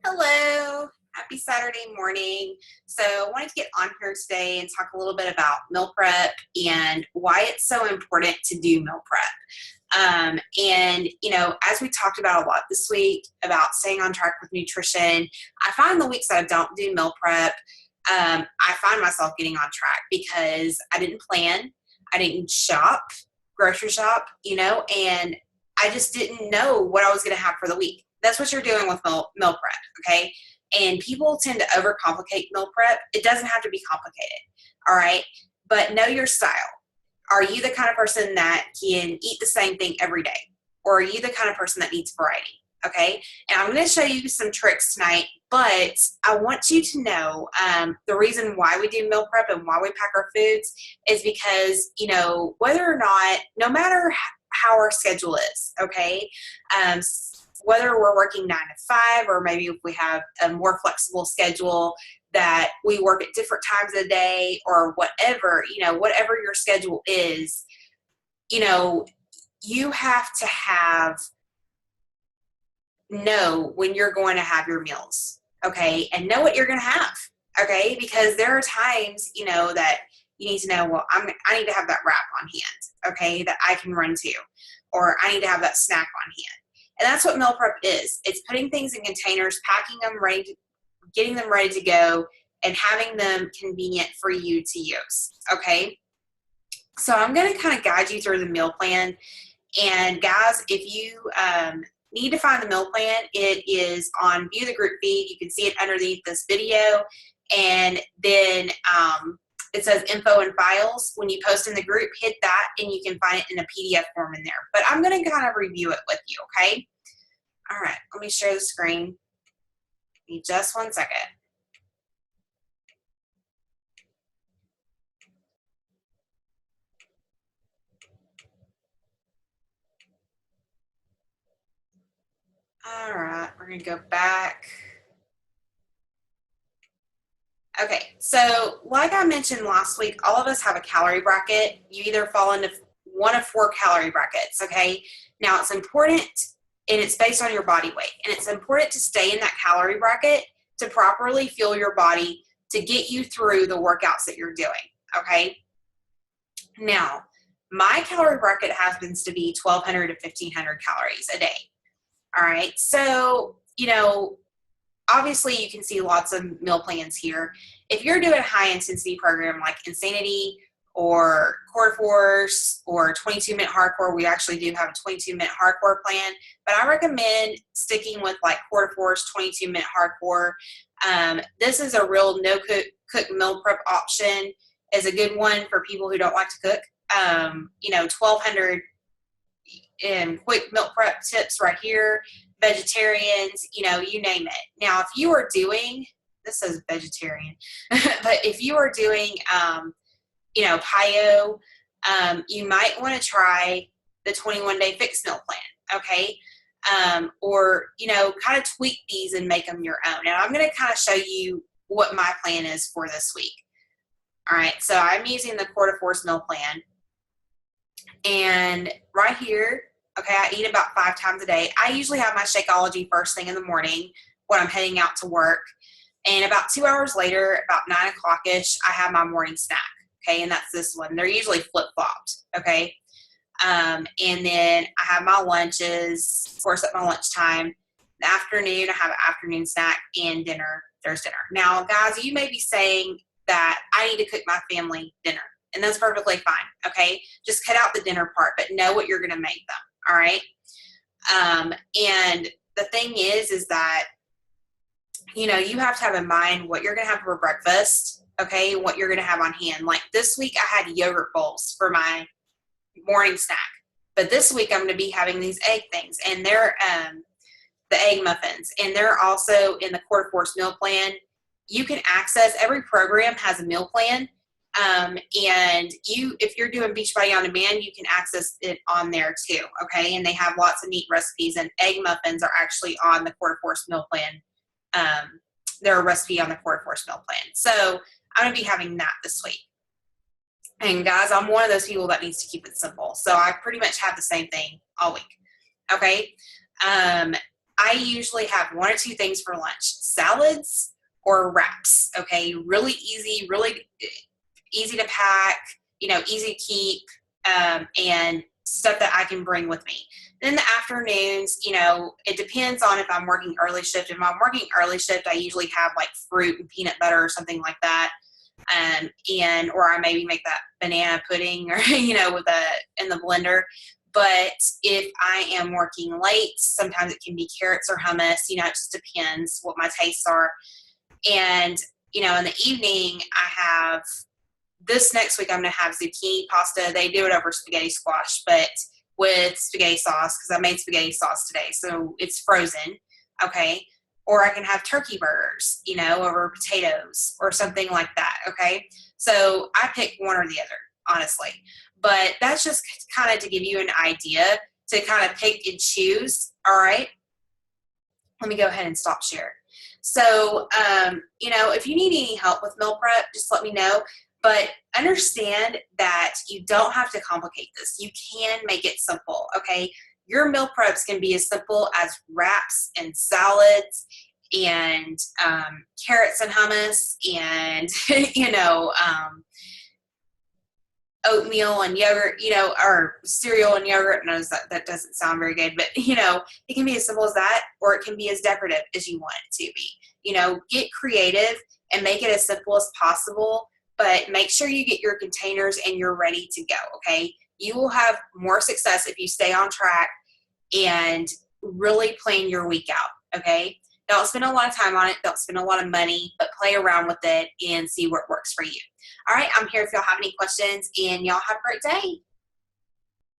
Hello, happy Saturday morning. So I wanted to get on here today and talk a little bit about meal prep and why it's so important to do meal prep. As we talked about a lot this week about staying on track with nutrition, I find the weeks that I don't do meal prep, I find myself getting on track because I didn't plan, I didn't grocery shop, and I just didn't know what I was going to have for the week. That's what you're doing with meal prep, okay? And people tend to overcomplicate meal prep. It doesn't have to be complicated, all right? But know your style. Are you the kind of person that can eat the same thing every day? Or are you the kind of person that needs variety, okay? And I'm going to show you some tricks tonight, but I want you to know the reason why we do meal prep and why we pack our foods is because, whether or not, no matter how our schedule is, okay? Whether we're working 9 to 5, or maybe if we have a more flexible schedule that we work at different times of the day or whatever, whatever your schedule is, you have to know when you're going to have your meals, okay? And know what you're going to have, okay? Because there are times, that you need to know, well, I need to have that wrap on hand, okay, that I can run to, or I need to have that snack on hand. And that's what meal prep is. It's putting things in containers, packing them getting them ready to go, and having them convenient for you to use, okay? So I'm going to kind of guide you through the meal plan. And guys, if you need to find the meal plan, it is on View the Group feed. You can see it underneath this video. And then it says info and files. When you post in the group, hit that and you can find it in a PDF form in there. But I'm going to kind of review it with you, okay? All right, let me share the screen. Give me just 1 second. All right, we're going to go back. Okay, so like I mentioned last week, all of us have a calorie bracket. You either fall into one of 4 calorie brackets, okay? Now, it's important, and it's based on your body weight, and it's important to stay in that calorie bracket to properly fuel your body to get you through the workouts that you're doing, okay? Now, my calorie bracket happens to be 1,200 to 1,500 calories a day, all right? So, obviously you can see lots of meal plans here. If you're doing a high intensity program like Insanity or Core Force or 22-minute hardcore, we actually do have a 22-minute hardcore plan, but I recommend sticking with like Core Force 22-minute hardcore. This is a real no-cook meal prep option. Is a good one for people who don't like to cook. 1,200 quick meal prep tips right here. Vegetarians, you name it. Now, if you are doing, this says vegetarian, but if you are doing, PIO, you might want to try the 21-day fixed meal plan, okay? Or, kind of tweak these and make them your own. And I'm going to kind of show you what my plan is for this week. All right, so I'm using the Core Force meal plan. And right here, okay, I eat about 5 times a day. I usually have my Shakeology first thing in the morning when I'm heading out to work. And about 2 hours later, about 9 o'clock-ish, I have my morning snack, okay? And that's this one. They're usually flip-flopped, okay? And then I have my lunches, of course, at my lunchtime. In the afternoon, I have an afternoon snack, and dinner. There's dinner. Now, guys, you may be saying that I need to cook my family dinner, and that's perfectly fine, okay? Just cut out the dinner part, but know what you're going to make them. All right. And the thing is that, you have to have in mind what you're going to have for breakfast. Okay. What you're going to have on hand. Like this week I had yogurt bowls for my morning snack, but this week I'm going to be having these egg things, and they're, the egg muffins, and they're also in the Core Force meal plan. You can access, every program has a meal plan. And if you're doing Beachbody On Demand, you can access it on there too, okay? And they have lots of neat recipes, and egg muffins are actually on the Core Force meal plan. They're a recipe on the Core Force meal plan. So I'm going to be having that this week. And guys, I'm one of those people that needs to keep it simple. So I pretty much have the same thing all week, okay? I usually have one or two things for lunch: salads or wraps. Okay, really easy to pack, easy to keep, and stuff that I can bring with me. Then the afternoons, it depends on if I'm working early shift. If I'm working early shift, I usually have like fruit and peanut butter or something like that. Or I maybe make that banana pudding or, in the blender. But if I am working late, sometimes it can be carrots or hummus, it just depends what my tastes are. And, in the evening, this next week, I'm going to have zucchini pasta. They do it over spaghetti squash, but with spaghetti sauce, because I made spaghetti sauce today. So it's frozen. Okay. Or I can have turkey burgers, over potatoes or something like that. Okay. So I pick one or the other, honestly. But that's just kind of to give you an idea to kind of pick and choose. All right. Let me go ahead and stop share. So, if you need any help with meal prep, just let me know. But understand that you don't have to complicate this. You can make it simple, okay? Your meal preps can be as simple as wraps and salads and carrots and hummus and, oatmeal and yogurt, or cereal and yogurt. No, that doesn't sound very good, but it can be as simple as that, or it can be as decorative as you want it to be. Get creative and make it as simple as possible, but make sure you get your containers and you're ready to go. Okay. You will have more success if you stay on track and really plan your week out. Okay. Don't spend a lot of time on it. Don't spend a lot of money, but play around with it and see what works for you. All right. I'm here if y'all have any questions, and y'all have a great day.